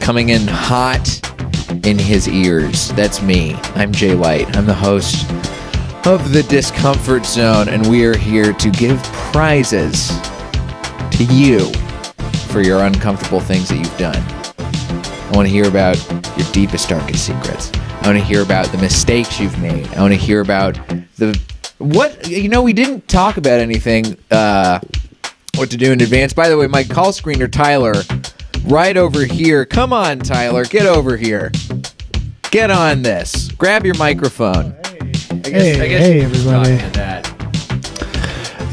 coming in hot in his ears. That's me. I'm Jay White. I'm the host of the Discomfort Zone, and we are here to give prizes to you for your uncomfortable things that you've done. I want to hear about your deepest, darkest secrets. I want to hear about the mistakes you've made. I want to hear about we didn't talk about anything, what to do in advance. By the way, my call screener, Tyler, right over here. Come on, Tyler, get over here. Get on this. Grab your microphone. Hey, everybody.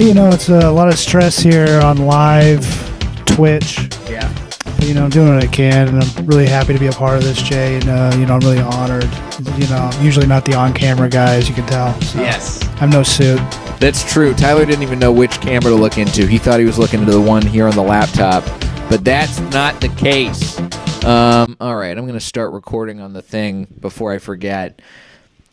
You know, it's a lot of stress here on live Twitch. Yeah. But, I'm doing what I can, and I'm really happy to be a part of this, Jay. And, I'm really honored. I'm usually not the on-camera guy, as you can tell. So Yes. I'm no suit. That's true. Tyler didn't even know which camera to look into. He thought he was looking into the one here on the laptop, but that's not the case. All right, I'm going to start recording on the thing before I forget.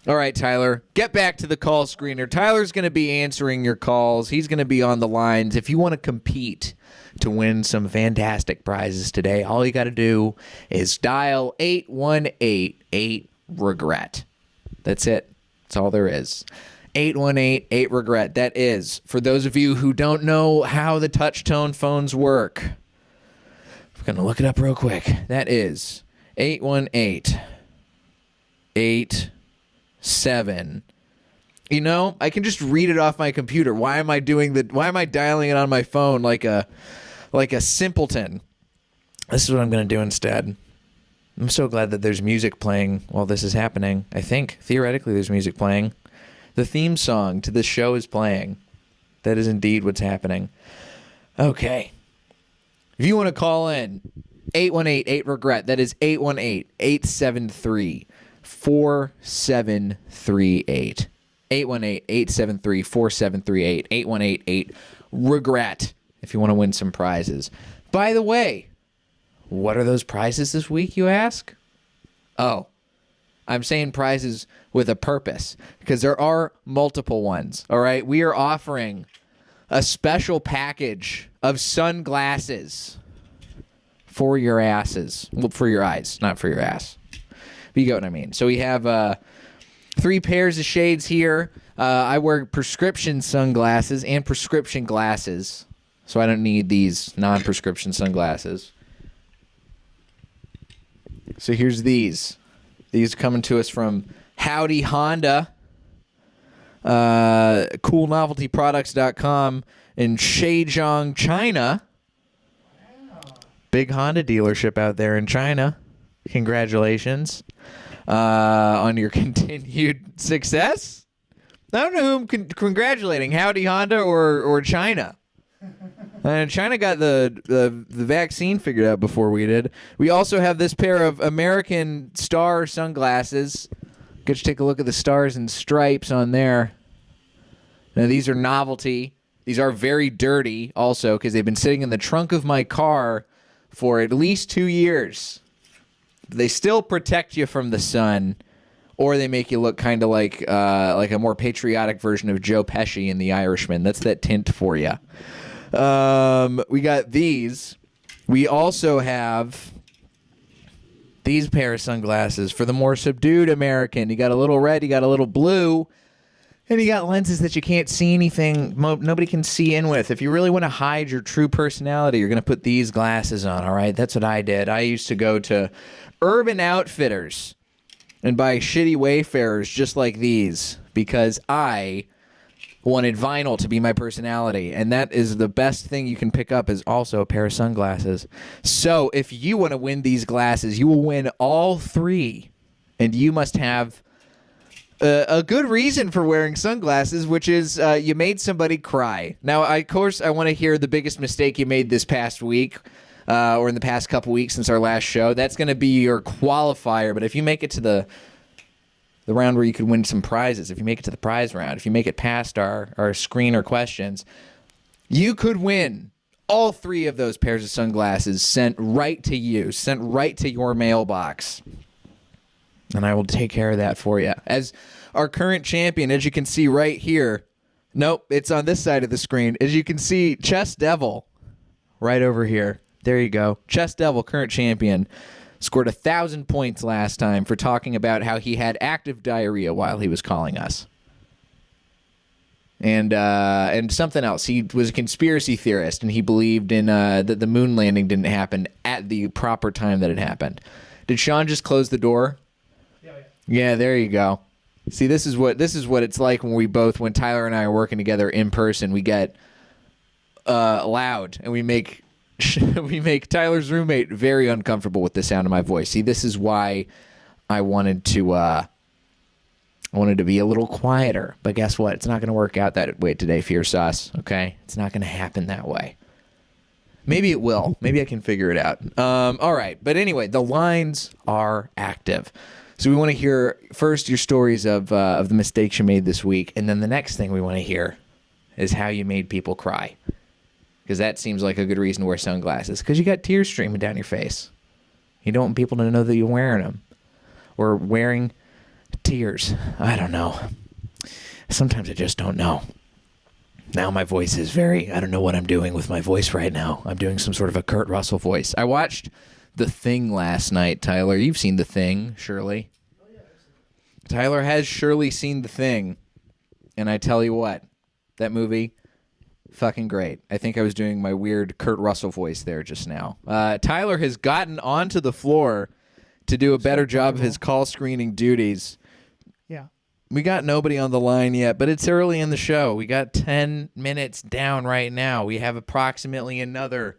All right, Tyler, get back to the call screener. Tyler's going to be answering your calls. He's going to be on the lines. If you want to compete to win some fantastic prizes today, all you got to do is dial 818-8-REGRET. That's it. That's all there is. 818-8-REGRET. That is, for those of you who don't know how the touch tone phones work, I'm going to look it up real quick. That is 818-8-7. I can just read it off my computer. Why am I dialing it on my phone like a simpleton? This is what I'm going to do instead. I'm so glad that there's music playing while this is happening. I think, theoretically, there's music playing. The theme song to this show is playing. That is indeed what's happening. Okay. If you want to call in, 818-8-REGRET. That is 818-873-4738. 818-873-4738. 818-8-REGRET if you want to win some prizes. By the way, what are those prizes this week, you ask? Oh, I'm saying prizes with a purpose because there are multiple ones, all right? We are offering a special package of sunglasses for your asses. Well, for your eyes, not for your ass. But you get what I mean. So we have 3 pairs of shades here. I wear prescription sunglasses and prescription glasses, so I don't need these non-prescription sunglasses. So here's these. These are coming to us from Howdy Honda, coolnoveltyproducts.com in Zhejiang, China. Big Honda dealership out there in China. Congratulations on your continued success. I don't know who I'm congratulating, Howdy Honda or China. China got the vaccine figured out before we did. We also have this pair of American Star sunglasses. Get you take a look at the stars and stripes on there. Now, these are novelty. These are very dirty also because they've been sitting in the trunk of my car for at least 2 years. They still protect you from the sun, or they make you look kind of like a more patriotic version of Joe Pesci in The Irishman. That's that tint for you. We got these. We also have these pair of sunglasses for the more subdued American. You got a little red, you got a little blue, and you got lenses that you can't see anything, nobody can see in with. If you really want to hide your true personality, you're going to put these glasses on, all right? That's what I did. I used to go to Urban Outfitters and buy shitty Wayfarers just like these because I wanted vinyl to be my personality, and that is the best thing you can pick up is also a pair of sunglasses. So if you want to win these glasses, you will win all 3, and you must have a good reason for wearing sunglasses, which is you made somebody cry. Now, of course, I want to hear the biggest mistake you made this past week or in the past couple weeks since our last show. That's going to be your qualifier, but if you make it to the round where you could win some prizes, if you make it to the prize round, if you make it past our screener questions, you could win all 3 of those pairs of sunglasses sent right to you, sent right to your mailbox. And I will take care of that for you. As our current champion, as you can see right here, nope, it's on this side of the screen. As you can see, Chess Devil right over here. There you go. Chess Devil, current champion. scored 1,000 points last time for talking about how he had active diarrhea while he was calling us. And something else. He was a conspiracy theorist, and he believed in that the moon landing didn't happen at the proper time that it happened. Did Sean just close the door? Yeah, there you go. See, this is what it's like when Tyler and I are working together in person. We get loud, and we make Tyler's roommate very uncomfortable with the sound of my voice. See, this is why I wanted to be a little quieter, but guess what? It's not going to work out that way today, Fear Sauce, okay? It's not going to happen that way. Maybe it will. Maybe I can figure it out. All right, but anyway, the lines are active. So we want to hear first your stories of the mistakes you made this week, and then the next thing we want to hear is how you made people cry, because that seems like a good reason to wear sunglasses, because you got tears streaming down your face. You don't want people to know that you're wearing them, or wearing tears. I don't know. Sometimes I just don't know. Now my voice is I don't know what I'm doing with my voice right now. I'm doing some sort of a Kurt Russell voice. I watched The Thing last night, Tyler. You've seen The Thing, surely. Oh, yeah, Tyler has surely seen The Thing. And I tell you what, that movie, fucking great. I think I was doing my weird Kurt Russell voice there just now. Tyler has gotten onto the floor to do a better job of his call screening duties. Yeah. We got nobody on the line yet, but it's early in the show. We got 10 minutes down right now. We have approximately another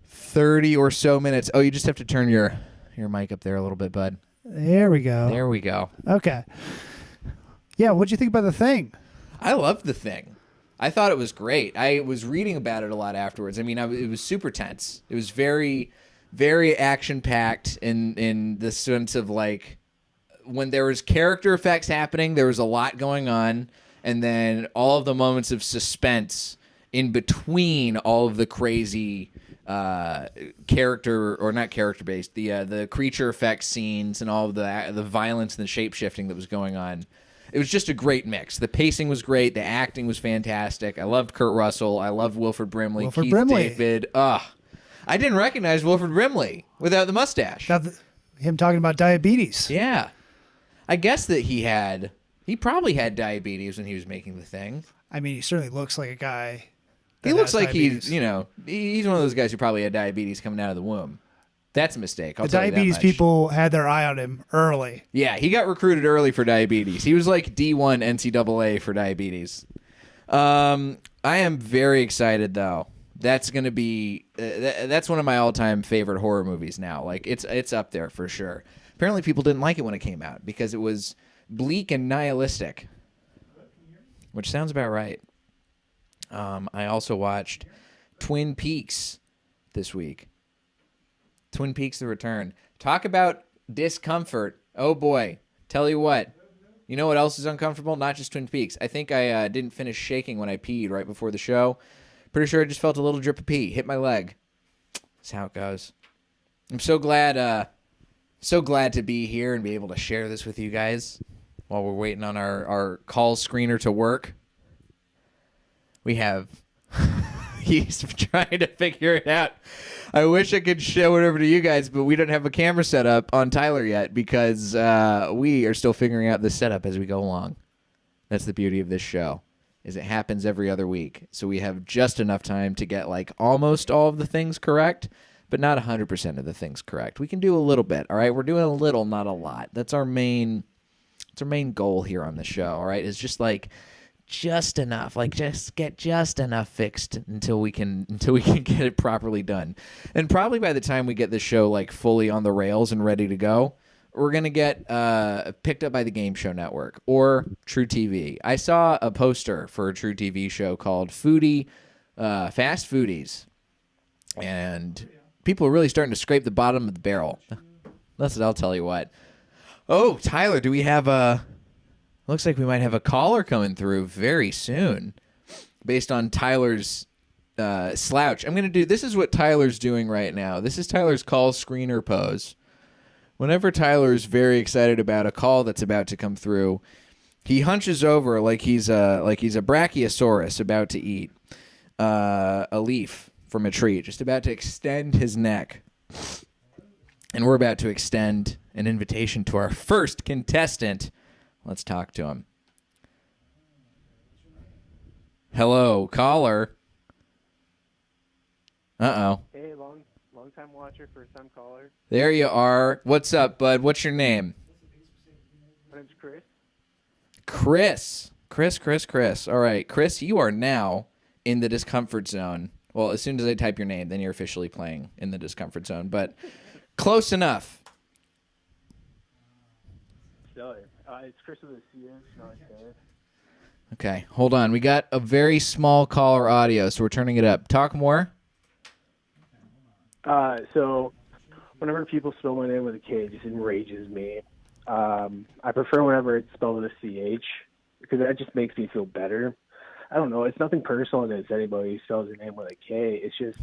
30 or so minutes. Oh, you just have to turn your mic up there a little bit, bud. There we go. There we go. Okay. Yeah, what'd you think about The Thing? I loved The Thing. I thought it was great. I was reading about it a lot afterwards. I mean, it was super tense. It was very, very action-packed in the sense of, like, when there was character effects happening, there was a lot going on, and then all of the moments of suspense in between all of the crazy character, or not character-based, the creature effects scenes and all of the violence and the shape-shifting that was going on. It was just a great mix. The pacing was great. The acting was fantastic. I loved Kurt Russell. I loved Wilford Brimley. Keith David. Ugh. I didn't recognize Wilford Brimley without the mustache. Him talking about diabetes. Yeah. I guess that he probably had diabetes when he was making The Thing. I mean, he certainly looks like a guy. He looks like he's one of those guys who probably had diabetes coming out of the womb. That's a mistake. I'll tell you that diabetes much. people had their eye on him early. Yeah, he got recruited early for diabetes. He was like D1 NCAA for diabetes. I am very excited, though. That's going to be that's one of my all-time favorite horror movies now. Like, it's up there for sure. Apparently people didn't like it when it came out because it was bleak and nihilistic, which sounds about right. I also watched Twin Peaks this week. Twin Peaks: The Return. Talk about discomfort. Oh, boy. Tell you what. You know what else is uncomfortable? Not just Twin Peaks. I think I didn't finish shaking when I peed right before the show. Pretty sure I just felt a little drip of pee. Hit my leg. That's how it goes. I'm so glad to be here and be able to share this with you guys while we're waiting on our call screener to work. We have... He's trying to figure it out. I wish I could show it over to you guys, but we don't have a camera set up on Tyler yet because we are still figuring out the setup as we go along. That's the beauty of this show, is it happens every other week. So we have just enough time to get like almost all of the things correct, but not 100% of the things correct. We can do a little bit, all right? We're doing a little, not a lot. That's our main goal here on the show, all right? Is just like just enough, like just get just enough fixed until we can get it properly done. And probably by the time we get the show like fully on the rails and ready to go, we're gonna get picked up by the Game Show Network or True TV. I saw a poster for a True TV show called Fast Foodies, and people are really starting to scrape the bottom of the barrel. Listen, I'll tell you what. Oh, Tyler, do we have a... Looks like we might have a caller coming through very soon based on Tyler's slouch. This is what Tyler's doing right now. This is Tyler's call screener pose. Whenever Tyler's very excited about a call that's about to come through, he hunches over like he's a brachiosaurus about to eat a leaf from a tree, just about to extend his neck. And we're about to extend an invitation to our first contestant. Let's talk to him. Hello, caller. Uh-oh. Hey, long time watcher, first time caller. There you are. What's up, bud? What's your name? My name's Chris. Chris. All right, Chris, you are now in the Discomfort Zone. Well, as soon as I type your name, then you're officially playing in the Discomfort Zone, but close enough. Stellar. It's Chris with a CH, not like that. Okay, hold on. We got a very small caller audio, so we're turning it up. Talk more. So whenever people spell my name with a K, it just enrages me. I prefer whenever it's spelled with a CH because that just makes me feel better. I don't know. It's nothing personal against anybody who spells their name with a K. It's just,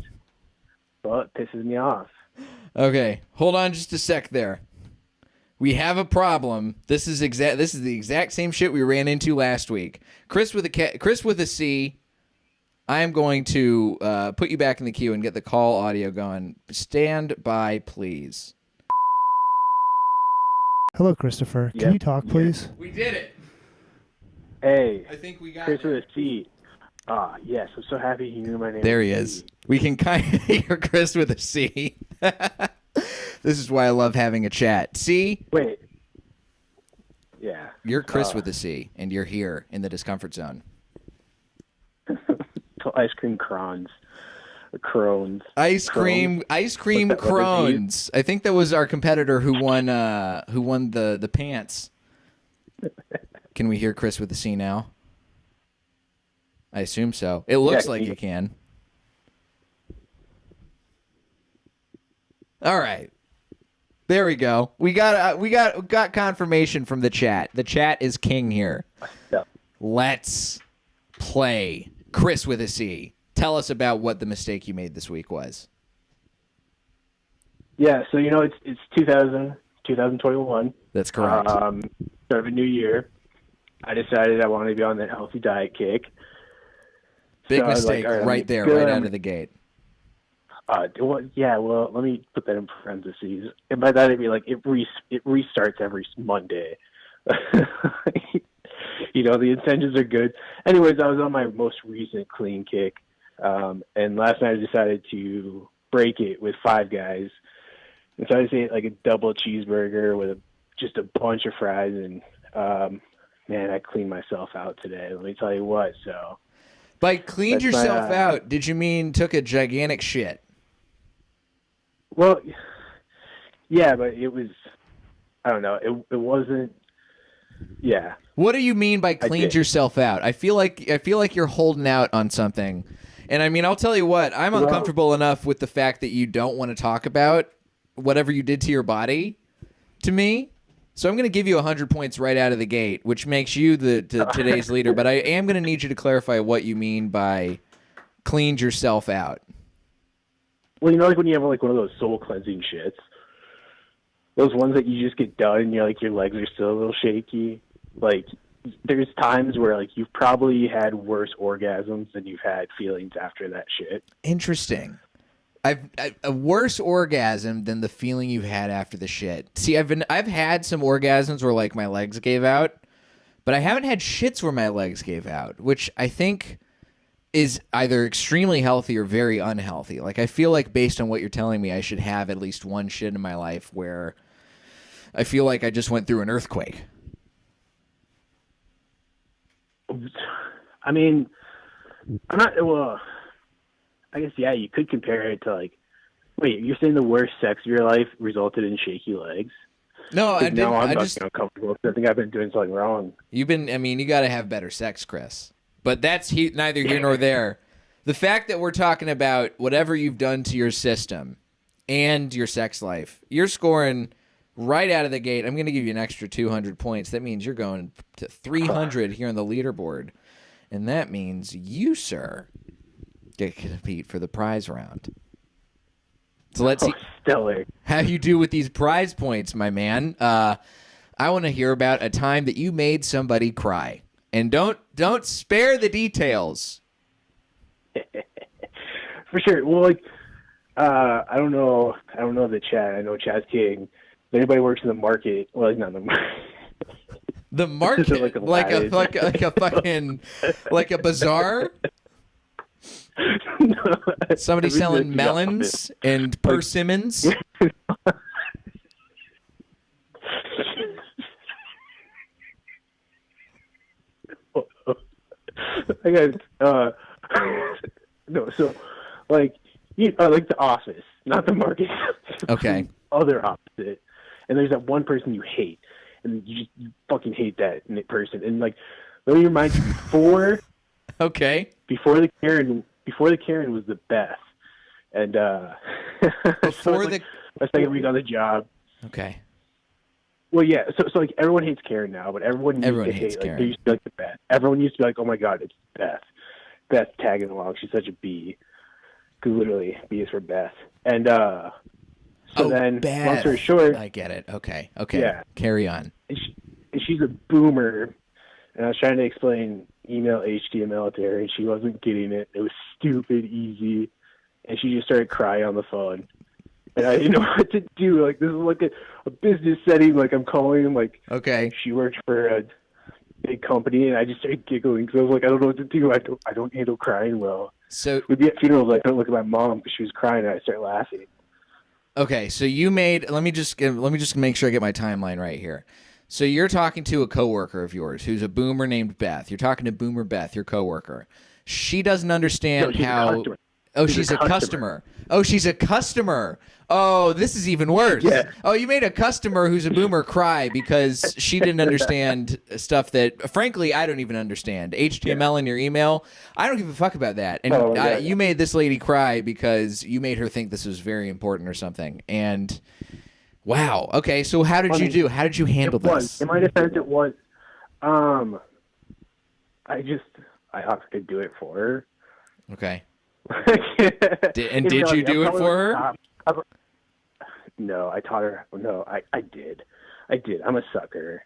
well, it pisses me off. Okay, hold on just a sec there. We have a problem. This is the exact same shit we ran into last week. Chris with a C. I am going to put you back in the queue and get the call audio going. Stand by, please. Hello, Christopher. Yep. Can you talk, please? We did it. Hey, I think we got Chris there. with a C. Yes, I'm so happy you knew my name. There with he a is. C. We can kind of hear Chris with a C. This is why I love having a chat. C, Wait. Yeah. you're Chris with a C, and you're here in the Discomfort Zone. Ice cream crons. Crones. Ice cream What's that, what crones. I think that was our competitor who won the pants. Can we hear Chris with the C now? I assume so. It looks like you can. All right. There we go. We got confirmation from the chat. The chat is king here. Yeah. Let's play. Chris with a C. Tell us about what the mistake you made this week was. Yeah, so it's 2021. That's correct. Start of a new year. I decided I wanted to be on that healthy diet kick. Big So I was mistake like, all right, right there, good. right out of the gate. Well, let me put that in parentheses. And by that, I mean, like, it restarts every Monday. The intentions are good. Anyways, I was on my most recent clean kick. And last night I decided to break it with 5 guys. And so I just ate like a double cheeseburger with just a bunch of fries. And, man, I cleaned myself out today. Let me tell you what. So By cleaned That's my, yourself out, did you mean took a gigantic shit? Well, yeah, but it was, I don't know. It wasn't, yeah. What do you mean by cleaned did. yourself out? I feel like you're holding out on something. And I mean, I'll tell you what, I'm uncomfortable enough with the fact that you don't want to talk about whatever you did to your body to me. So I'm going to give you 100 points right out of the gate, which makes you today's leader. But I am going to need you to clarify what you mean by cleaned yourself out. Well, like when you have like one of those soul cleansing shits, those ones that you just get done and you're like your legs are still a little shaky. Like there's times where like you've probably had worse orgasms than you've had feelings after that shit. Interesting. I've a worse orgasm than the feeling you've had after the shit. See, I've had some orgasms where like my legs gave out, but I haven't had shits where my legs gave out, which I think is either extremely healthy or very unhealthy. Like I feel like based on what you're telling me, I should have at least one shit in my life where I feel like I just went through an earthquake. I mean, I'm not, well, I guess, yeah, you could compare it to like, wait, you're saying the worst sex of your life resulted in shaky legs? No, I didn't. No, I'm I not just uncomfortable. I think I've been doing something wrong. you got to have better sex, Chris. But that's neither here nor there. The fact that we're talking about whatever you've done to your system and your sex life, you're scoring right out of the gate. I'm going to give you an extra 200 points. That means you're going to 300 here on the leaderboard. And that means you, sir, get to compete for the prize round. So let's see Stellar. how you do with these prize points, my man. I want to hear about a time that you made somebody cry. And don't spare the details. For sure. Well, like, I don't know. I don't know the Chad. I know Chad's king. If anybody works in the market, well, he's not in the market. The market, Like like a fucking, like a bazaar. No, Somebody I mean, selling the melons and persimmons. I got no. So, like, like the office, not the market. Okay. Other opposite. And there's that one person you hate, and you fucking hate that person. And like, let me remind you, Okay. before the Karen was the Beth, and Before so like, my second week on the job. Okay. Well, yeah. So like everyone hates Karen now, but everyone used to hates hate. Karen. Like, they used to be like the Beth. Everyone used to be like, "Oh my God, it's Beth." Beth tagging along. She's such a B. Because literally, B is for Beth. And so then, Beth. long story short, I get it. Okay. Yeah. Carry on. And she's a boomer. And I was trying to explain email HTML to her, and she wasn't getting it. It was stupid easy, and she just started crying on the phone. And I didn't know what to do. Like, this is like a business setting. Like, I'm calling, like, Okay. she works for a big company, and I just started giggling because I was like, I don't know what to do. I don't handle crying well. So We'd be at funerals, I couldn't look at my mom because she was crying, and I started laughing. okay, so you made. Let me just make sure I get my timeline right here. So you're talking to a coworker of yours who's a boomer named Beth. You're talking to Boomer Beth, your coworker. She doesn't understand No, she's a how. customer. Oh, she's a customer. Oh, she's a customer. Oh, this is even worse. Yeah. Oh, you made a customer who's a boomer cry because she didn't understand stuff that, frankly, I don't even understand. HTML in your email, I don't give a fuck about that. And Oh, yeah. you made this lady cry because you made her think this was very important or something. And wow. Okay, so how did you do? How did you handle this? In my defense, it was. I offered to do it for her. Okay. Did you do it for her? No, I taught her. No, I did. I'm a sucker.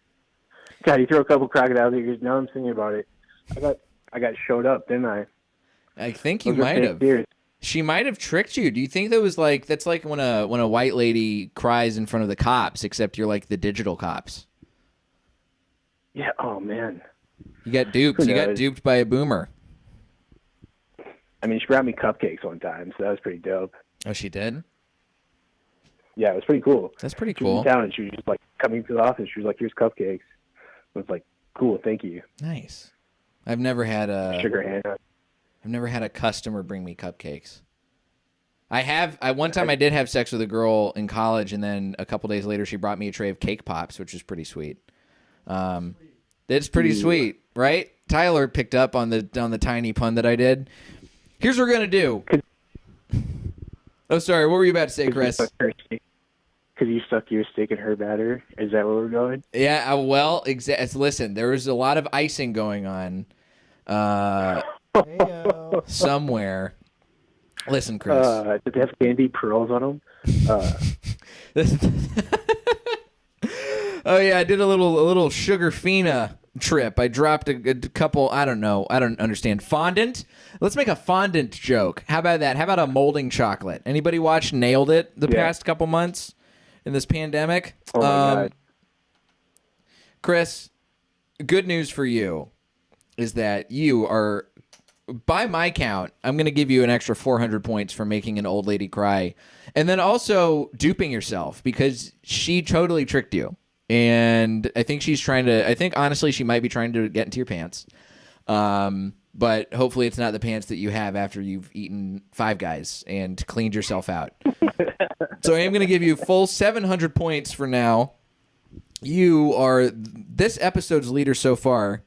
God, you throw a couple crocodile tears. Now I'm thinking about it. I got showed up, didn't I? I think you Those are might fake have. tears. She might have tricked you. Do you think that's like when a white lady cries in front of the cops, except you're like the digital cops? Yeah. Oh man. You got duped. Who You got knows? duped by a boomer. I mean, she brought me cupcakes one time, so that was pretty dope. Oh, she did? Yeah, it was pretty cool. That's pretty She was cool. in town, and she was just like coming to the office. She was like, "Here's cupcakes." I was like, "Cool, thank you." Nice. I've never had Sugar hand up. I've never had a customer bring me cupcakes. One time I did have sex with a girl in college, and then a couple days later she brought me a tray of cake pops, which was pretty sweet. It's pretty sweet, right? Tyler picked up on the tiny pun that I did. Here's what we're gonna do. Oh, sorry. What were you about to say, Chris? Because you stuck your stick in her batter. Is that where we're going? Yeah. Well, listen. There was a lot of icing going on somewhere. Listen, Chris. Did they have candy pearls on them? Oh yeah, I did a little sugar fina trip. I dropped a couple. I don't know. I don't understand fondant. Let's make a fondant joke. How about that? How about a molding chocolate? Anybody watch Nailed It the past couple months in this pandemic? Oh my God. Chris, good news for you is that you are, by my count, I'm going to give you an extra 400 points for making an old lady cry, and then also duping yourself because she totally tricked you. And I think honestly she might be trying to get into your pants. But hopefully it's not the pants that you have after you've eaten Five Guys and cleaned yourself out. So I am going to give you full 700 points for now. You are this episode's leader so far.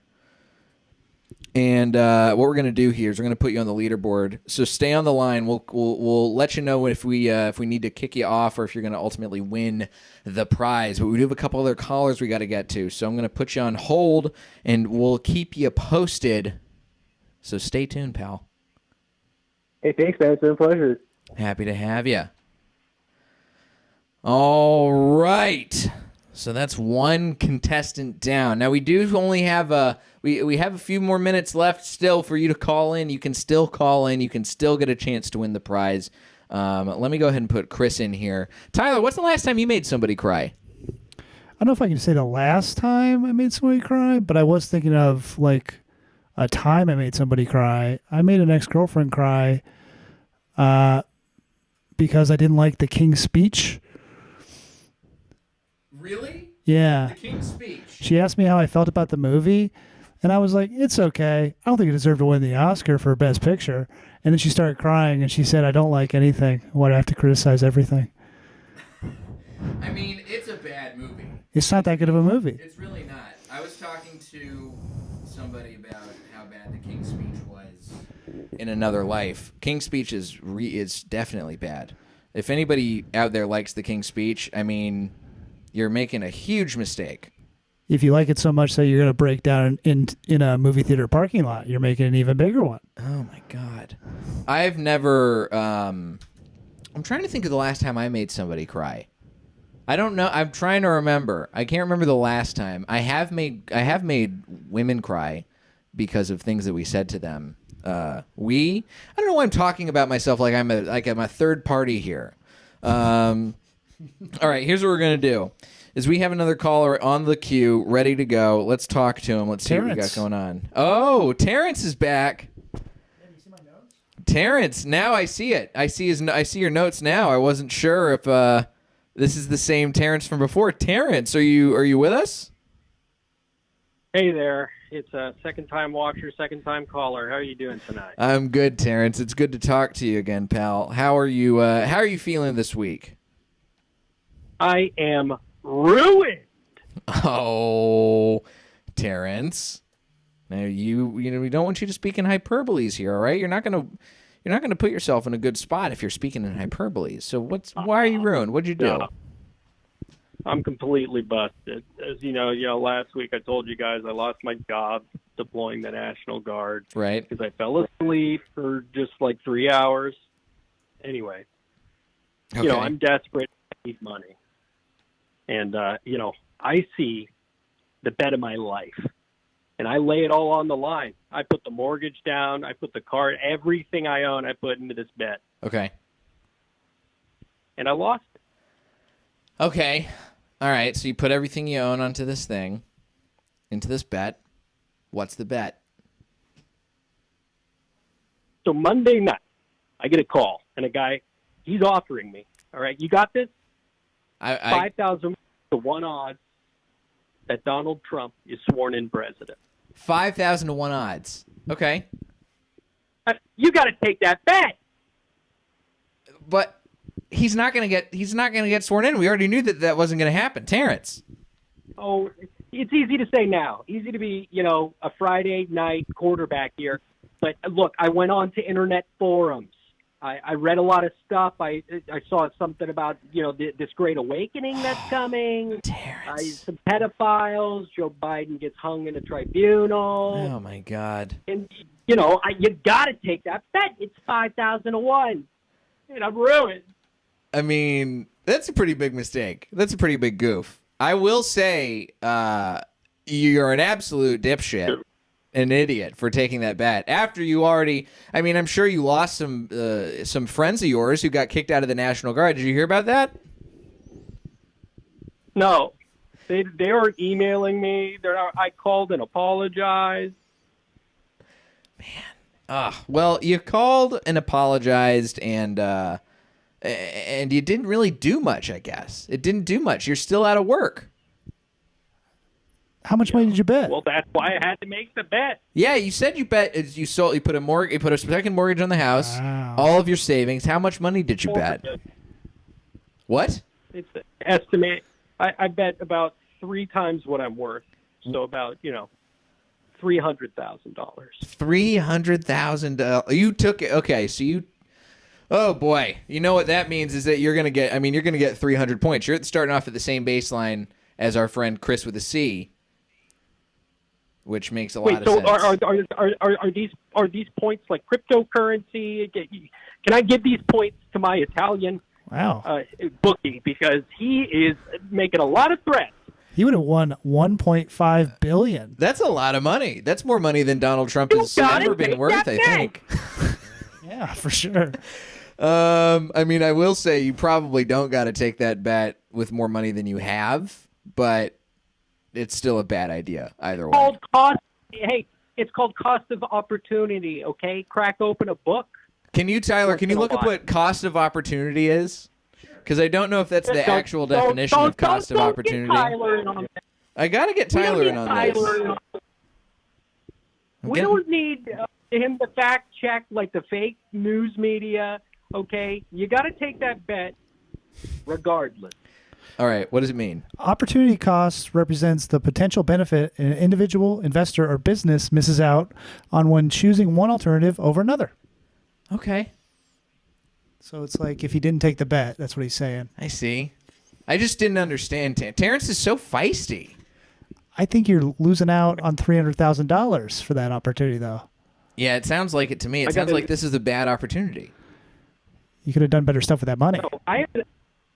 And what we're going to do here is we're going to put you on the leaderboard. So stay on the line. We'll let you know if we need to kick you off or if you're going to ultimately win the prize. But we do have a couple other callers we got to get to. So I'm going to put you on hold, and we'll keep you posted. So stay tuned, pal. Hey, thanks, man. It's been a pleasure. Happy to have you. All right. So that's one contestant down. Now we do only have we have a few more minutes left still for you to call in. You can still call in. You can still get a chance to win the prize. Let me go ahead and put Chris in here. Tyler, what's the last time you made somebody cry? I don't know if I can say the last time I made somebody cry, but I was thinking of like a time I made somebody cry. I made an ex-girlfriend cry because I didn't like the King's Speech. Really? Yeah. The King's Speech. She asked me how I felt about the movie, and I was like, it's okay. I don't think it deserved to win the Oscar for Best Picture. And then she started crying, and she said, I don't like anything. Why do I have to criticize everything? I mean, it's a bad movie. It's not that good of a movie. It's really not. I was talking to somebody about how bad the King's Speech was in another life. King's Speech is definitely bad. If anybody out there likes the King's Speech, I mean, you're making a huge mistake. If you like it so much that you're going to break down in a movie theater parking lot, you're making an even bigger one. Oh, my God. I've never... I'm trying to think of the last time I made somebody cry. I don't know. I'm trying to remember. I can't remember the last time. I have made women cry because of things that we said to them. I don't know why I'm talking about myself like I'm a third party here. All right, here's what we're going to do. Is we have another caller on the queue, ready to go. Let's talk to him. Let's see what we got going on. Oh, Terrence is back. Yeah, do you see my notes? Terrence, now I see it. I see your notes now. I wasn't sure if this is the same Terrence from before. Terrence, are you with us? Hey there. It's a second-time watcher, second-time caller. How are you doing tonight? I'm good, Terrence. It's good to talk to you again, pal. How are you feeling this week? I am ruined. Oh, Terrence. Now we don't want you to speak in hyperboles here, all right? You're not gonna put yourself in a good spot if you're speaking in hyperboles. So why are you ruined? What'd you do? No. I'm completely busted. As you know, last week I told you guys I lost my job deploying the National Guard. Right. Because I fell asleep for just like 3 hours. Anyway, Okay. I'm desperate. I need money. And, I see the bet of my life. And I lay it all on the line. I put the mortgage down. I put the car, everything I own, I put into this bet. Okay. And I lost it. Okay. All right. So you put everything you own onto this thing, into this bet. What's the bet? So Monday night, I get a call, and a guy, he's offering me, all right, you got this? 5,000 to 1 odds that Donald Trump is sworn in president. 5,000 to 1 odds. Okay. You got to take that bet. But he's not gonna get sworn in. We already knew that wasn't gonna happen. Terrence. Oh, it's easy to say now. Easy to be, a Friday night quarterback here. But look, I went on to internet forums. I read a lot of stuff. I saw something about, this great awakening that's coming. Terrence. Some pedophiles. Joe Biden gets hung in a tribunal. Oh, my God. And, you got to take that bet. It's 5,000 to 1. And I'm ruined. I mean, that's a pretty big mistake. That's a pretty big goof. I will say you're an absolute dipshit, an idiot for taking that bet. After you already, I mean, I'm sure you lost some friends of yours who got kicked out of the National Guard. Did you hear about that? No. They are emailing me. I called and apologized. Man. Well, you called and apologized, and you didn't really do much, I guess. It didn't do much. You're still out of work. How much money did you bet? Well, that's why I had to make the bet. Yeah, you said you bet. You put a second mortgage on the house. Wow. All of your savings. How much money did you bet? What? It's an estimate. I bet about 3 times what I'm worth. So about, $300,000. $300,000. You took it. Okay, so you. Oh boy, you know what that means is that you're gonna get. I mean, you're gonna get 300 points. You're starting off at the same baseline as our friend Chris with a C, which makes a lot of sense. Are these points like cryptocurrency? Can I give these points to my Italian bookie, because he is making a lot of threats? He would have won $1.5 billion. That's a lot of money. That's more money than Donald Trump has ever been worth, I think. Yeah, for sure. I mean, I will say you probably don't got to take that bet with more money than you have, but it's still a bad idea either way. Called cost. Hey, it's called cost of opportunity. Okay, crack open a book. Can you, Tyler? Can you look up what cost of opportunity is? Because I don't know if that's the actual definition of cost of opportunity. I gotta get Tyler in on this. We don't need him to fact check like the fake news media. Okay, you got to take that bet regardless. All right, what does it mean? Opportunity cost represents the potential benefit an individual, investor, or business misses out on when choosing one alternative over another. Okay. So it's like if he didn't take the bet, that's what he's saying. I see. I just didn't understand. Terrence is so feisty. I think you're losing out on $300,000 for that opportunity, though. Yeah, it sounds like it to me. It sounds like this is a bad opportunity. You could have done better stuff with that money. So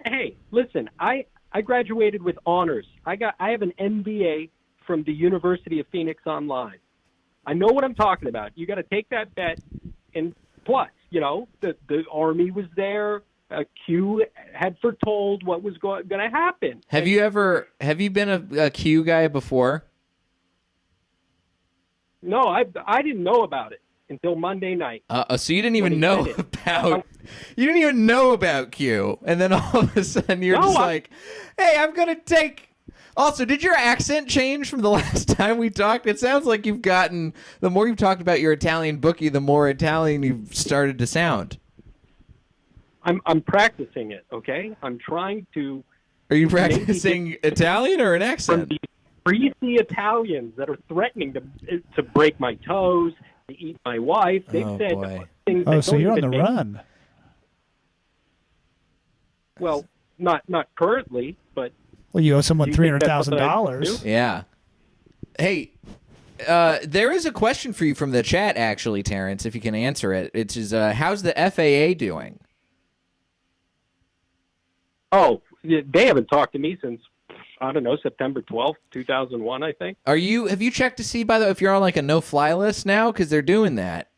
hey, listen, I graduated with honors. I have an MBA from the University of Phoenix Online. I know what I'm talking about. You got to take that bet, and plus, you know, the Army was there. Q had foretold what was going to happen. Have you been a Q guy before? No, I didn't know about it until Monday night. So you didn't even know about Q, and then all of a sudden you're like, "Hey, I'm gonna take." Also, did your accent change from the last time we talked? It sounds like you've gotten, the more you've talked about your Italian bookie, the more Italian you've started to sound. I'm practicing it, okay? I'm trying to. Are you practicing Italian or an accent? From these greasy Italians that are threatening to break my toes, to eat my wife. They've said boy. things. Oh, so you're on the run. Well, not currently, but. Well, you owe someone $300,000. Yeah. Hey, there is a question for you from the chat, actually, Terrence, if you can answer it. It's how's the FAA doing? Oh, they haven't talked to me since, I don't know, September 12th, 2001, I think. Have you checked to see, by the way, if you're on like a no-fly list now? Because they're doing that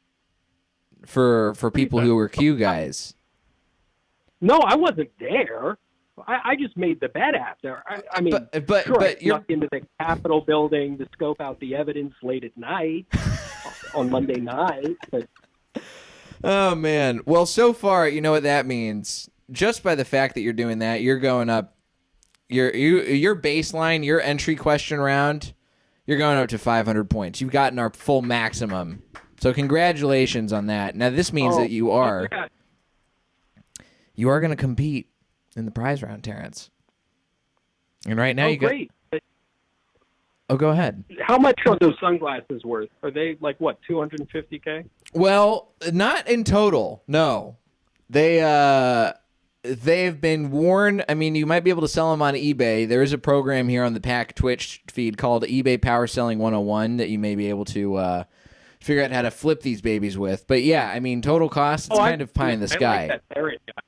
for people who are Q guys. No, I wasn't there. I just made the bet after. I mean, sure, I snuck into the Capitol building to scope out the evidence late at night on Monday night. But... Oh, man. Well, so far, you know what that means. Just by the fact that you're doing that, you're going up. Your baseline, your entry question round, you're going up to 500 points. You've gotten our full maximum. So congratulations on that. Now, this means that you are going to compete in the prize round, Terrence. And right now you got. Great. Oh, go ahead. How much are those sunglasses worth? Are they like what, $250K? Well, not in total. No, they've been worn. I mean, you might be able to sell them on eBay. There is a program here on the Pack Twitch feed called eBay Power Selling 101 that you may be able to figure out how to flip these babies with. But yeah, I mean, total cost, it's kind of pie in the sky. Like that parrot guy.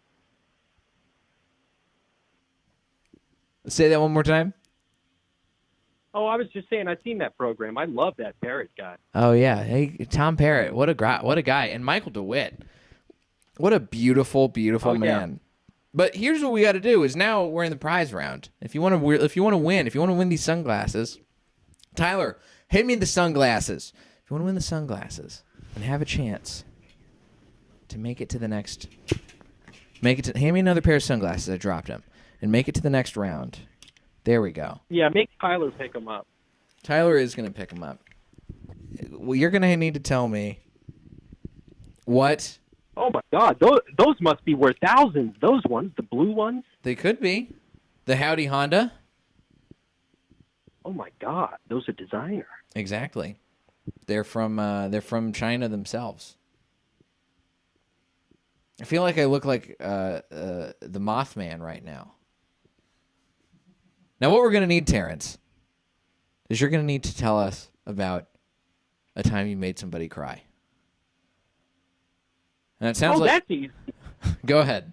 Say that one more time. Oh, I was just saying, I've seen that program. I love that parrot guy. Oh yeah, hey, Tom Parrott, what a guy, and Michael DeWitt, what a beautiful, beautiful man. Yeah. But here's what we got to do: is now we're in the prize round. If you want to win these sunglasses, Tyler, hit me the sunglasses. If you want to win the sunglasses and have a chance to make it to the next, hand me another pair of sunglasses. I dropped them. And make it to the next round. There we go. Yeah, make Tyler pick them up. Tyler is going to pick them up. Well, you're going to need to tell me what. Oh, my God. Those must be worth thousands. Those ones, the blue ones. They could be. The Howdy Honda. Oh, my God. Those are designer. Exactly. They're from China themselves. I feel like I look like the Mothman right now. Now, what we're going to need, Terrence, is you're going to need to tell us about a time you made somebody cry. And it sounds like... that's easy. Go ahead.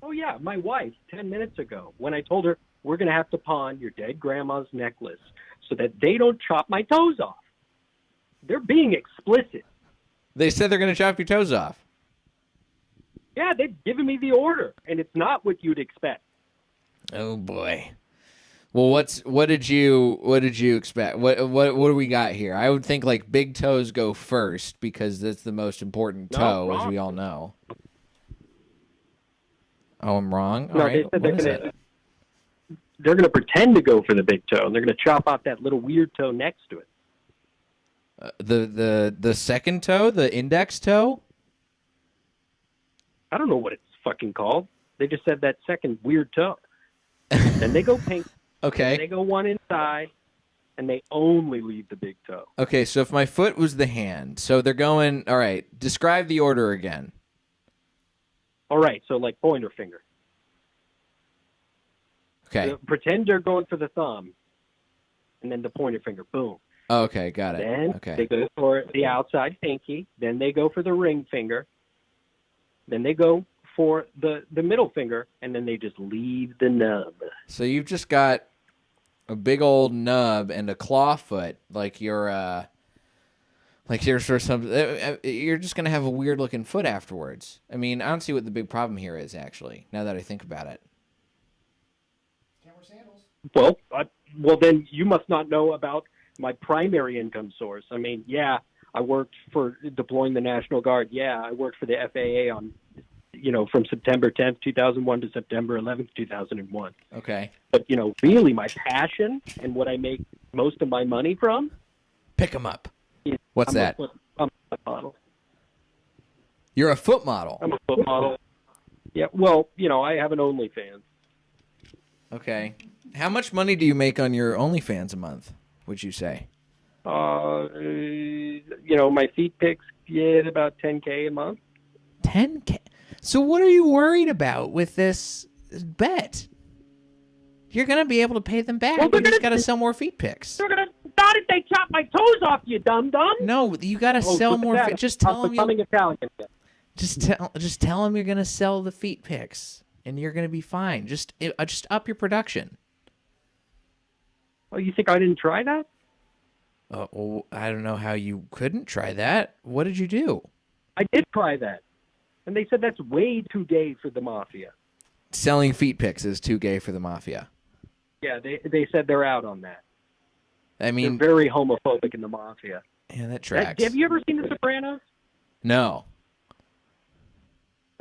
Oh, yeah, my wife, 10 minutes ago, when I told her, we're going to have to pawn your dead grandma's necklace so that they don't chop my toes off. They're being explicit. They said they're going to chop your toes off. Yeah, they've given me the order, and it's not what you'd expect. Oh boy. Well, what did you expect? What do we got here? I would think like big toes go first because that's the most important toe, No, as we all know. Oh, I'm wrong. All No, right. they said What is it? they're going to pretend to go for the big toe, and they're going to chop off that little weird toe next to it. The second toe, the index toe. I don't know what it's fucking called. They just said that second weird toe. Then they go pink. Okay. They go one inside, and they only leave the big toe. Okay, so if my foot was the hand, so they're going. All right. Describe the order again. All right, so like pointer finger. Okay. Pretend they're going for the thumb, and then the pointer finger. Boom. Okay, got it. Then Okay. they go for the outside pinky. Then they go for the ring finger. Then they go for the middle finger, and then they just leave the nub. So you've just got a big old nub and a claw foot, like you're for some. You're just gonna have a weird looking foot afterwards. I mean, I don't see what the big problem here is actually. Now that I think about it. Well, then you must not know about my primary income source. I mean, yeah, I worked for deploying the National Guard. Yeah, I worked for the FAA on, from September 10th, 2001 to September 11th, 2001. Okay. But, really my passion and what I make most of my money from. Pick 'em up. is What's that? I'm a foot model. You're a foot model. I'm a foot model. Yeah, well, I have an OnlyFans. Okay. How much money do you make on your OnlyFans a month, would you say? My feet pics get about $10K a month. 10K. So what are you worried about with this bet? You're going to be able to pay them back. Well, You just got to sell more feet pics. They're gonna not if they chop my toes off, you dum dum. No, you got to sell more. Just tell them becoming Italian. Just tell them you're going to sell the feet pics, and you're going to be fine. Just up your production. Oh, you think I didn't try that? Well, I don't know how you couldn't try that. What did you do? I did try that, and they said that's way too gay for the mafia. Selling feet pics is too gay for the mafia. Yeah, they said they're out on that. I mean, They're very homophobic in the mafia. yeah, that tracks. Have you ever seen The Sopranos? No.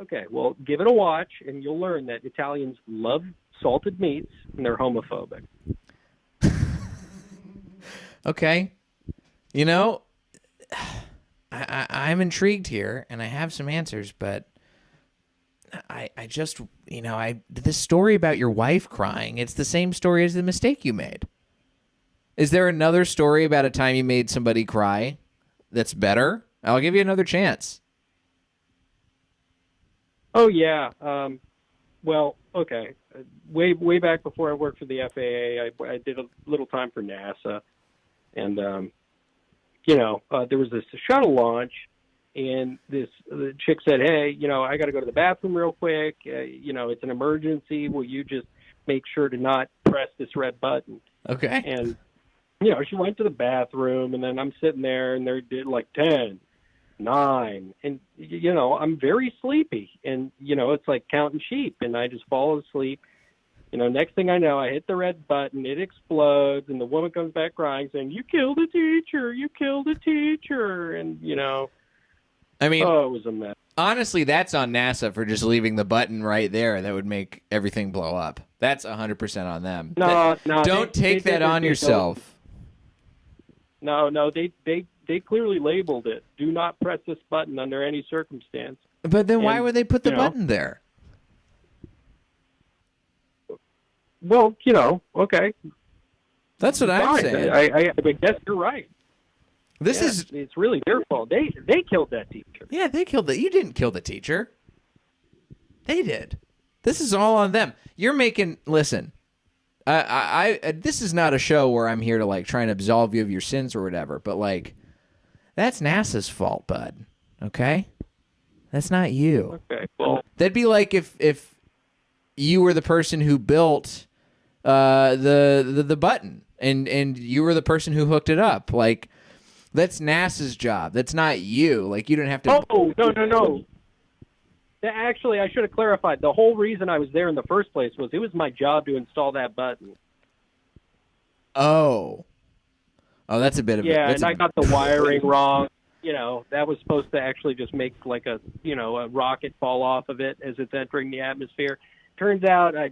Okay, well, give it a watch, and you'll learn that Italians love salted meats, and they're homophobic. Okay. I'm intrigued here, and I have some answers, but I just, this story about your wife crying, it's the same story as the mistake you made. Is there another story about a time you made somebody cry that's better? I'll give you another chance. Oh, yeah. Well, okay. Way back before I worked for the FAA, I did a little time for NASA. And, there was this shuttle launch, and the chick said, hey, I got to go to the bathroom real quick. It's an emergency. Will you just make sure to not press this red button? Okay. And, she went to the bathroom, and then I'm sitting there, and they did like 10, 9. And, I'm very sleepy. And, it's like counting sheep, and I just fall asleep. Next thing I know, I hit the red button, it explodes, and the woman comes back crying, saying, you killed a teacher, you killed a teacher. And, I mean, it was a mess. honestly, that's on NASA for just leaving the button right there that would make everything blow up. That's 100% on them. No, Don't take that on yourself. No, they clearly labeled it. Do not press this button under any circumstance. But then why And, would they put the button there? Well, okay. That's what I'm Fine. saying. I guess you're right. It's really their fault. They killed that teacher. Yeah, they killed it. You didn't kill the teacher. They did. This is all on them. You're making. Listen, this is not a show where I'm here to try and absolve you of your sins or whatever. But that's NASA's fault, bud. Okay, that's not you. Okay. Well, that'd be like if you were the person who built the button and you were the person who hooked it up. That's NASA's job. That's not you. You don't have to. Oh, no. Actually, I should have clarified. The whole reason I was there in the first place was it was my job to install that button. Oh, that's a bit of Yeah, and I got the wiring wrong. That was supposed to actually just make like a rocket fall off of it as it's entering the atmosphere. Turns out I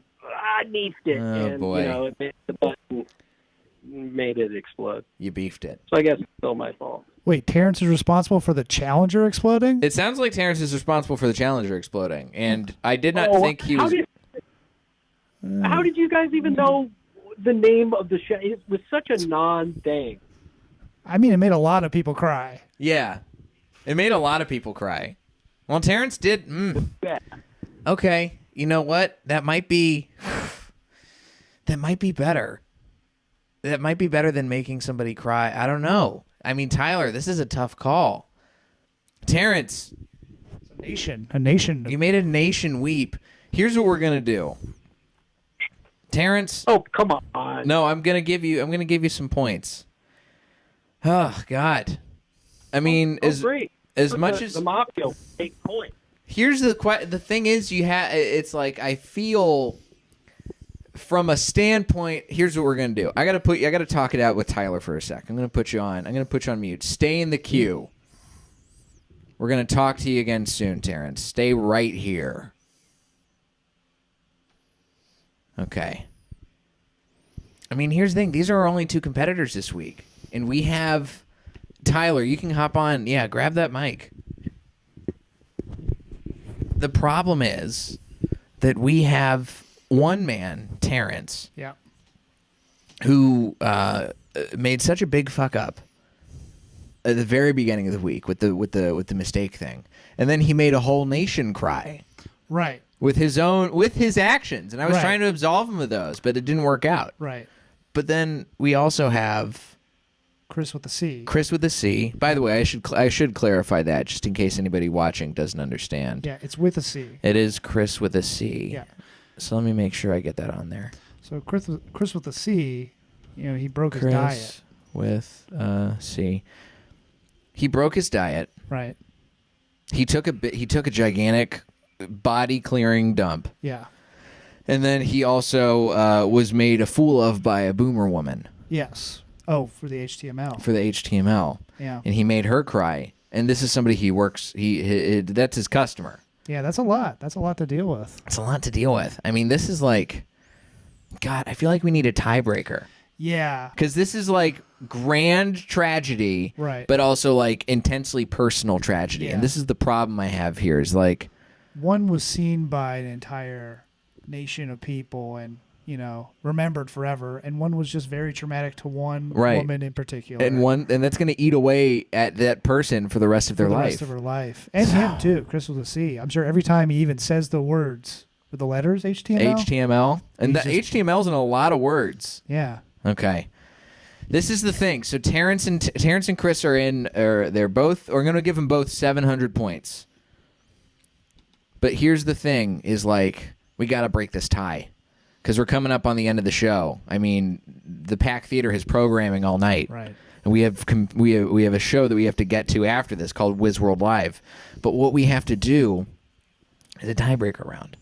beefed it, and boy. it made the button made it explode. You beefed it. So I guess it's still my fault. Wait, Terrence is responsible for the Challenger exploding? It sounds like Terrence is responsible for the Challenger exploding, and I did not think he was. How did you guys even know the name of the show? It was such a non-thing. I mean, it made a lot of people cry. Yeah, it made a lot of people cry. Well, Terrence did. Yeah. Okay, you know what? That might be better. That might be better than making somebody cry. I don't know. I mean, Tyler, this is a tough call. Terrence, A nation. you made a nation weep. Here's what we're gonna do. Terrence. Oh, come on. No, I'm gonna give you some points. Oh God. I mean, great. as much as the mafia take points. here's the thing is it's like I feel from a standpoint. Here's what we're gonna do. I gotta talk it out with Tyler for a sec. I'm gonna put you on mute. Stay in the queue. We're gonna talk to you again soon, Terrence. Stay right here. Okay. I mean, here's the thing. These are our only two competitors this week. And we have Tyler, you can hop on. Yeah, grab that mic. The problem is that we have one man, Terrence, Yeah. who made such a big fuck up at the very beginning of the week with the mistake thing. And then he made a whole nation cry. Right. With his actions. And I was Right. trying to absolve him of those, but it didn't work out. Right. But then we also have Chris with the C. Chris with a C. By the way, I should clarify that just in case anybody watching doesn't understand. Yeah, it's with a C. It is Chris with a C. Yeah. So let me make sure I get that on there. So Chris with the C, he broke his Chris diet. with a C. He broke his diet. Right. He took a gigantic body clearing dump. Yeah. And then he also was made a fool of by a boomer woman. Yes. Oh, for the HTML. For the HTML. Yeah. And he made her cry. And this is somebody he works. That's his customer. Yeah, that's a lot. That's a lot to deal with. It's a lot to deal with. I mean, this is like, God, I feel like we need a tiebreaker. Yeah. Because this is like grand tragedy, Right. but also like intensely personal tragedy. Yeah. And this is the problem I have here is like, One was seen by an entire nation of people and, remembered forever. And one was just very traumatic to one Right. woman in particular. and that's going to eat away at that person for the rest of their for the life. rest of her life. And him too, Chris with a C. I'm sure every time he even says the words with the letters HTML. HTML. And the He's just- HTML's in a lot of words. Yeah. Okay. This is the thing. So Terrence and Chris are they're both, we're going to give them both 700 points. But here's the thing is like, we got to break this tie because we're coming up on the end of the show. I mean, the Pack Theater has programming all night. Right. And we have a show that we have to get to after this called Wiz World Live. But what we have to do is a tiebreaker round.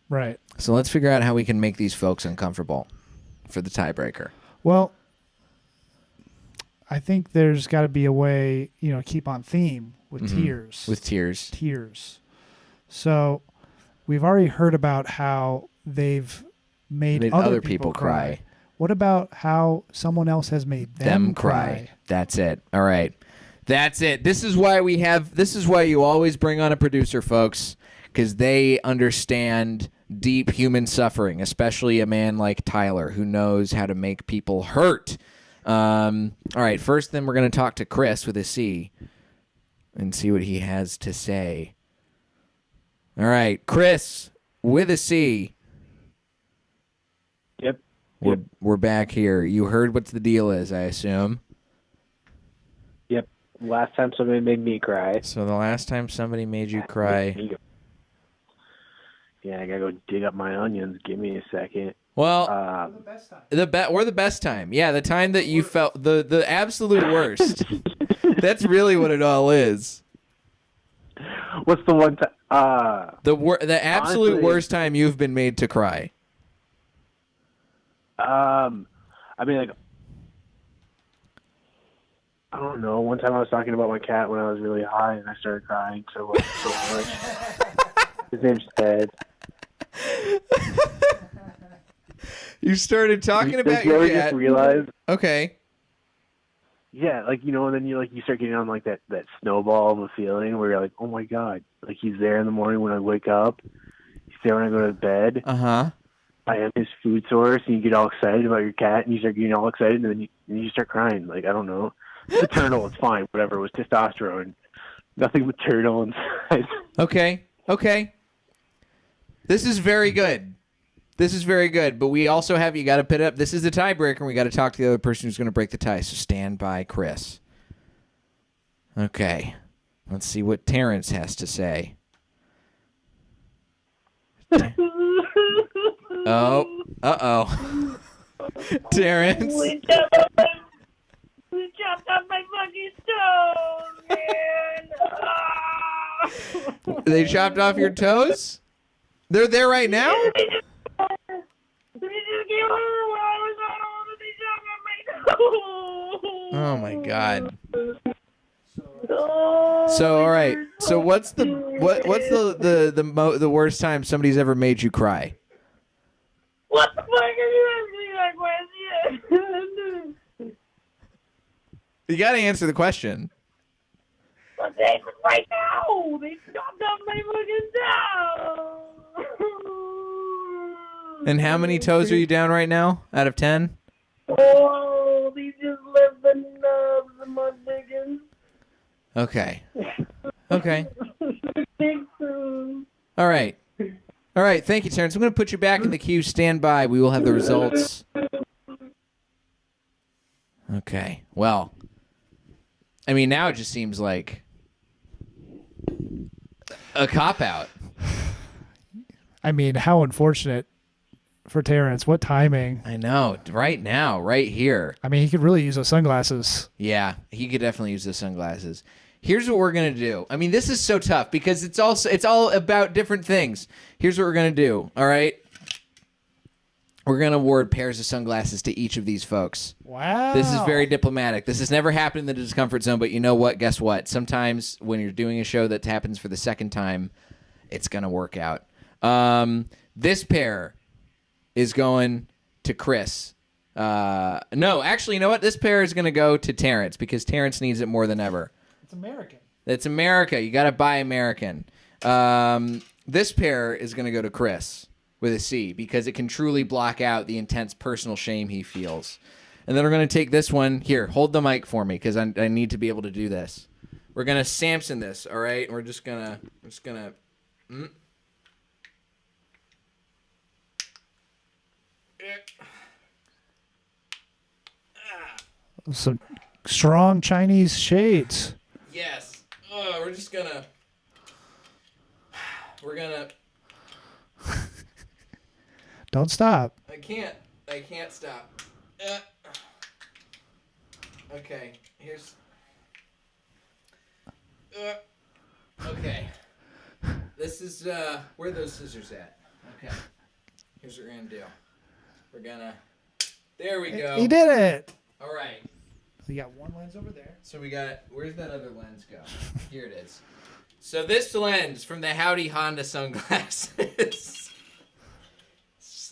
Right. So let's figure out how we can make these folks uncomfortable for the tiebreaker. Well, I think there's got to be a way, keep on theme with tears. With tears. Tears. So we've already heard about how they've made other people cry. What about how someone else has made them cry? That's it. All right. That's it. This is why you always bring on a producer, folks, because they understand deep human suffering, especially a man like Tyler who knows how to make people hurt. All right. First, then we're going to talk to Chris with a C and see what he has to say. All right. Chris with a C. Yep. We're back here. You heard what the deal is, I assume. Yep. Last time somebody made me cry. So the last time somebody made you cry. Yeah, I gotta go dig up my onions. Give me a second. Well, or the best time. Yeah, the time that you felt the absolute worst. That's really what it all is. What's the one time? The absolute Honestly, worst time you've been made to cry. I mean, like, I don't know. One time I was talking about my cat when I was really high, and I started crying so much. His name's Ted. You started talking about you your ever cat. just realize? Okay. Yeah, like, and then you start getting on like that snowball of a feeling where you're like, oh my god, like he's there in the morning when I wake up, he's there when I go to bed. Uh-huh. I am his food source, and you get all excited about your cat, and you start getting all excited, and then you start crying. Like, I don't know, it's maternal, it's fine, whatever. It was testosterone, nothing maternal inside. Okay. This is very good. But we also have, you got to put up, this is the tiebreaker, and we got to talk to the other person who's going to break the tie. So stand by, Chris. Okay. Let's see what Terrence has to say. Oh. Uh-oh. Terrence. We chopped off my fucking toes, man. They chopped off your toes? They're there right now? They just came over while I was on hold and they chopped off my toes. Oh my god. Oh, So all right. So what's the worst time somebody's ever made you cry? what the fuck are you asking that question? You got to answer the question. But they right now, they chopped off my fucking toes. And how many toes are you down right now out of 10? Oh, they just left the nubs of my digging. Okay. Big toes. All right. Thank you, Terrence. I'm going to put you back in the queue. Stand by. We will have the results. Okay. Well, I mean, now it just seems like a cop-out. I mean, how unfortunate for Terrence. What timing. I know. Right now. Right here. I mean, he could really use those sunglasses. Yeah, he could definitely use the sunglasses. Here's what we're gonna do. I mean, this is so tough because it's all about different things. Here's what we're gonna do. All right, we're gonna award pairs of sunglasses to each of these folks. Wow. This is very diplomatic. This has never happened in the Discomfort Zone, but you know what? Guess what? Sometimes when you're doing a show that happens for the second time, it's gonna work out. This pair is going to Chris. No, actually, you know what? This pair is gonna go to Terrence because Terrence needs it more than ever. It's American. It's America. You got to buy American. This pair is going to go to Chris with a C because it can truly block out the intense personal shame he feels. And then we're going to take this one. Here, hold the mic for me because I need to be able to do this. We're going to Samson this, all right? We're just going to... Some strong Chinese shades. Yes. We're just going to... We're going to... Don't stop. I can't stop. Okay, here's... okay. This is, where are those scissors at? Okay. Here's what we're gonna do. We're gonna... There we go. He did it. All right. You got one lens over there. So we got... Where's that other lens go? Here it is. So this lens from the Howdy Honda sunglasses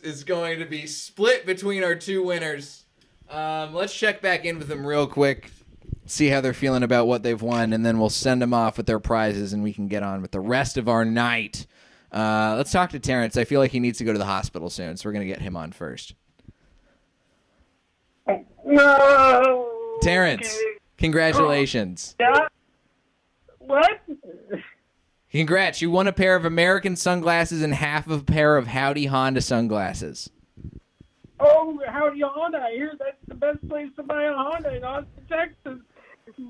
is going to be split between our two winners. Let's check back in with them real quick, see how they're feeling about what they've won, and then we'll send them off with their prizes, and we can get on with the rest of our night. Let's talk to Terrence. I feel like he needs to go to the hospital soon, so we're going to get him on first. No. Terrence, congratulations. Yeah. What? Congrats, you won a pair of American sunglasses and half of a pair of Howdy Honda sunglasses. Oh, Howdy Honda. I hear that's the best place to buy a Honda in Austin, Texas.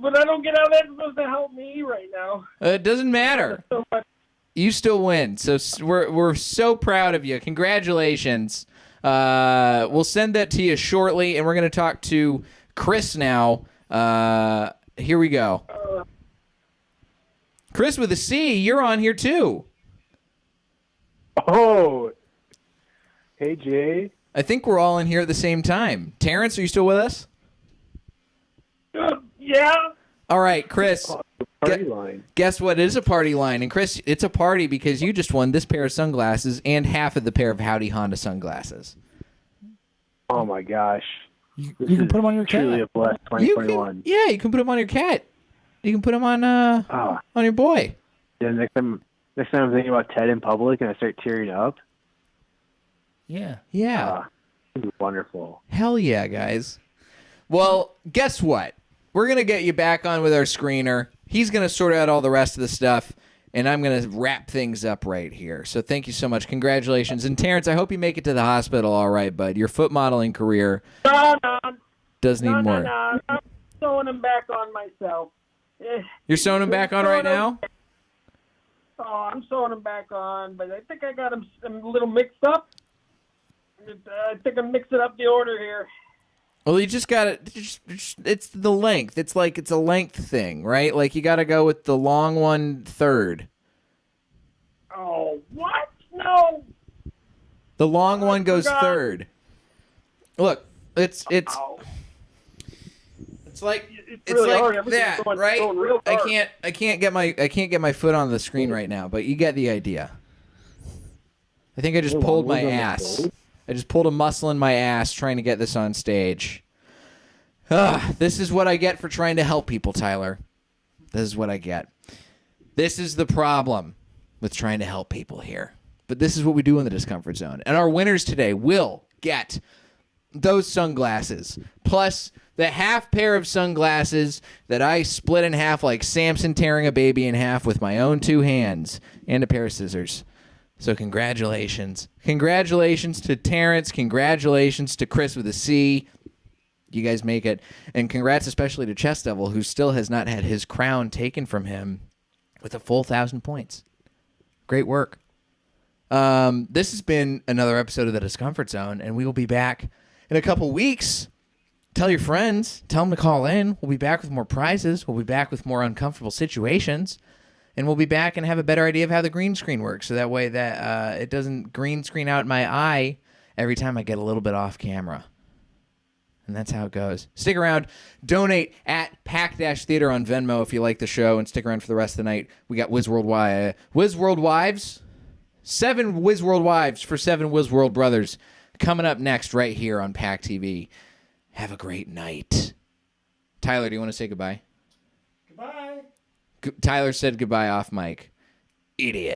But I don't get how that's supposed to help me right now. It doesn't matter. So much. You still win, so we're so proud of you. Congratulations. We'll send that to you shortly, and we're going to talk to Chris now. Here we go. Chris with a C, you're on here too. Oh, hey Jay. I think we're all in here at the same time. Terrence, are you still with us? Yeah. All right, Chris. Party line. Guess what? It is a party line. And Chris, it's a party because you just won this pair of sunglasses and half of the pair of Howdy Honda sunglasses. Oh my gosh. You can put them on your Truly cat. a blessed You 2021. can put them on your cat. You can put them on Ah, your boy. yeah, next time I'm thinking about Ted in public and I start tearing up. Yeah. Yeah. This is wonderful. Hell yeah, guys. Well, guess what? We're going to get you back on with our screener. He's going to sort out all the rest of the stuff, and I'm going to wrap things up right here. So thank you so much. Congratulations. And Terrence, I hope you make it to the hospital all right, bud. Your foot modeling career does need more. No. I'm sewing them back on myself. You're sewing them back on right now? Oh, I'm sewing them back on, but I think I got them a little mixed up. I think I'm mixing up the order here. Well, you just got to, it's the length. It's like it's a length thing, right? Like you got to go with the long one third. Oh, what? No. The long one goes forgot. third. Look, it's Ow. it's like It's it's really like hard. Everything's that, going right? real I hard. can't get my foot on the screen right now, but you get the idea. I think I just pulled my ass. I just pulled a muscle in my ass trying to get this on stage. This is what I get for trying to help people, Tyler. This is what I get. This is the problem with trying to help people here. But this is what we do in the Discomfort Zone. And our winners today will get those sunglasses, plus the half pair of sunglasses that I split in half like Samson tearing a baby in half with my own two hands, and a pair of scissors. So congratulations. Congratulations to Terrence. Congratulations to Chris with a C. You guys make it. And congrats especially to Chess Devil, who still has not had his crown taken from him with a full 1,000 points. Great work. This has been another episode of the Discomfort Zone, and we will be back in a couple weeks. Tell your friends. Tell them to call in. We'll be back with more prizes. We'll be back with more uncomfortable situations. And we'll be back and have a better idea of how the green screen works, so that way that it doesn't green screen out my eye every time I get a little bit off camera. And that's how it goes. Stick around. Donate at Pack-Theater on Venmo if you like the show, and stick around for the rest of the night. We got Wiz World Wives. 7 Wiz World Wives for 7 Wiz World Brothers coming up next right here on Pack TV. Have a great night. Tyler, do you want to say goodbye? Goodbye. Tyler said goodbye off mic. Idiot.